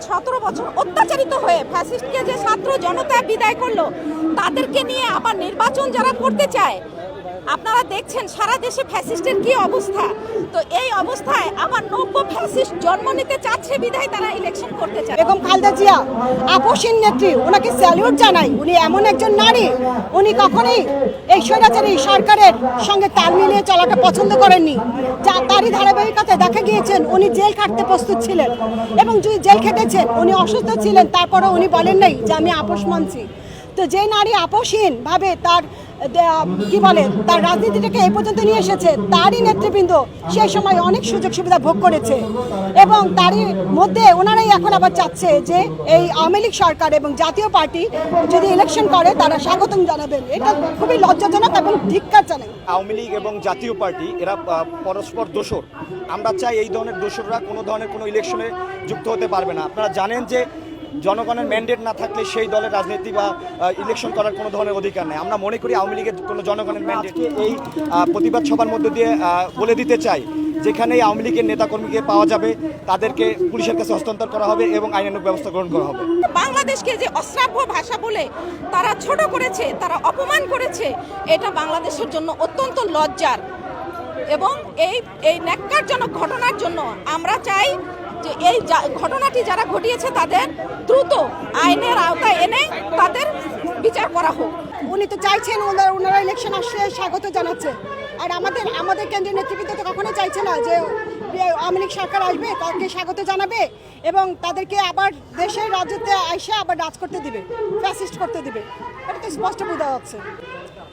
17 বছর অত্যাচারিত হয়ে ফ্যাসিস্টকে যে ছাত্র জনতা বিদায় করলো, তাদেরকে নিয়ে আবার নির্বাচন যারা করতে চায়, আপনারা দেখছেন সারা দেশে ফ্যাসিস্টের কি অবস্থা। তো এই অবস্থায় আবার নব্য ফ্যাসিস্ট জন্ম নিতে চাচ্ছে বিধায় তারা ইলেকশন করতে চায়। বেগম খালেদা জিয়া আপসহীন নেত্রী, ওনাকে স্যালিউট জানাই। উনি এমন একজন নারী, উনি কখনোই এই স্বৈরাচারী সরকারের সঙ্গে তাল মিলিয়ে চলাটা পছন্দ করেননি। যা তারই ধারাবাহিকতায় দেখা গিয়েছেন উনি জেল খাটতে প্রস্তুত ছিলেন এবং জেল খেটেছেন। উনি অসুস্থ ছিলেন, তারপরে উনি বলেন নাই যে আমি আপোষ মানছি। তো যে নারী আপোষহীনভাবে তার তার রাজনীতিটাকে এই পর্যন্ত নিয়ে এসেছে, তারই নেতৃবৃন্দ সেই সময় অনেক সুযোগ সুবিধা ভোগ করেছে এবং তারই মধ্যে ওনারাই এখন আবার চাচ্ছে যে এই আওয়ামী লীগ সরকার এবং জাতীয় পার্টি যদি ইলেকশন করে তারা স্বাগতম জানাবেন। এটা খুবই লজ্জাজনক এবং ধিক্কার জানাই। আওয়ামী লীগ এবং জাতীয় পার্টি এরা পরস্পর দোসর। আমরা চাই এই ধরনের দোসররা কোনো ধরনের কোনো ইলেকশনে যুক্ত হতে পারবে না। আপনারা জানেন যে জনগণের ম্যান্ডেট না থাকলে সেই দলের রাজনীতি বা ইলেকশন করার কোনো ধরনের অধিকার নেই। আমরা মনে করি আওয়ামী লীগের কোনো জনগণের ম্যান্ডেটকে এই প্রতিবাদ সভার মধ্যে দিয়ে বলে দিতে চাই, যেখানে আওয়ামী লীগের নেতাকর্মীকে পাওয়া যাবে তাদেরকে পুলিশের কাছে হস্তান্তর করা হবে এবং আইনানুগ ব্যবস্থা গ্রহণ করা হবে। বাংলাদেশকে যে অশ্রাব্য ভাষা বলে তারা ছোট করেছে, তারা অপমান করেছে, এটা বাংলাদেশের জন্য অত্যন্ত লজ্জার। এবং এই ন্যাক্কারজনক ঘটনার জন্য আমরা চাই যে এই ঘটনাটি যারা ঘটিয়েছে তাদের দ্রুত আইনের আওতায় এনে তাদের বিচার করা হোক। উনি তো চাইছেন ওনারা ইলেকশন আসলে স্বাগত জানাচ্ছে, আর আমাদের কেন্দ্রীয় নেতৃবৃন্দ তো কখনোই চাইছে না যে আওয়ামী লীগ সরকার আসবে তাকে স্বাগত জানাবে এবং তাদেরকে আবার দেশের রাজত্বে এসে আবার রাজ করতে দিবে, ফ্যাসিস্ট করতে দিবে। এটা তো স্পষ্ট বোঝা যাচ্ছে।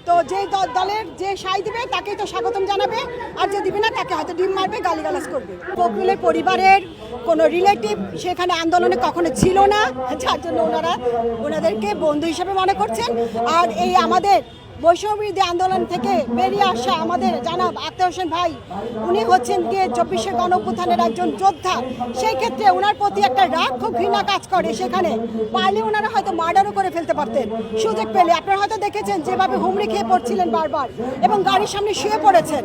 তো যে দলের যে সাই দিবে তাকেই তো স্বাগতম জানাবে, আর যে দিবে না তাকে হয়তো ডিম মারবে, গালিগালাজ করবে। ফখরুলের পরিবারের কোনো রিলেটিভ সেখানে আন্দোলনে কখনো ছিল না, যার জন্য ওনাদেরকে বন্ধু হিসেবে মনে করছেন। আর এই আমাদের বৈষম্যবিরোধী আন্দোলন থেকে বেরিয়ে আসা আমাদের জানাব আখতার হোসেন ভাই, উনি হচ্ছেন গিয়ে 24 গণঅভ্যুত্থানের একজন যোদ্ধা। সেই ক্ষেত্রে ওনার প্রতি একটা রাগ খুব ঘৃণা কাজ করে। সেখানে পারলে ওনারা হয়তো মার্ডারও করে ফেলতে পারতেন সুযোগ পেলে। আপনারা হয়তো দেখেছেন যেভাবে হুমড়ি খেয়ে পড়ছিলেন বারবার এবং গাড়ির সামনে শুয়ে পড়েছেন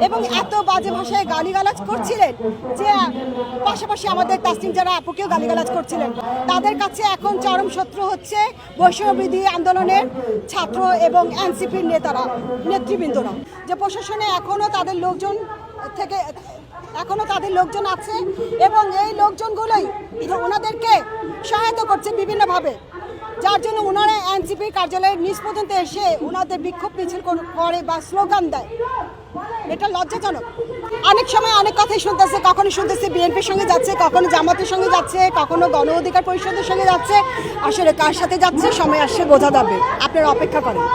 এবং এত বাজে ভাষায় গালিগালাজ করছিলেন যে পাশাপাশি আমাদের তাসনিম যারা আপুকেও গালিগালাজ করছিলেন। তাদের কাছে এখন চরম শত্রু হচ্ছে বৈষম্যবিরোধী আন্দোলনের ছাত্র এবং এনসিপির নেতৃবৃন্দরা। যে প্রশাসনে এখনো তাদের লোকজন আছে এবং এই লোকজনগুলোই ওনাদেরকে সহায়তা করছে বিভিন্নভাবে, যার জন্য ওনারা এনসিপির কার্যালয়ের নিচ পর্যন্ত এসে ওনাদের বিক্ষোভ মিছিল করে বা স্লোগান দেয়। এটা লজ্জাজনক। অনেক সময় অনেক কথাই শুনতেছে, কখনো শুনতেছে বিএনপির সঙ্গে যাচ্ছে, কখনো জামাতের সঙ্গে যাচ্ছে, কখনো গণ অধিকার পরিষদের সঙ্গে যাচ্ছে। আসলে কার সাথে যাচ্ছে সময় আসছে বোঝা যাবে, আপনারা অপেক্ষা করেন।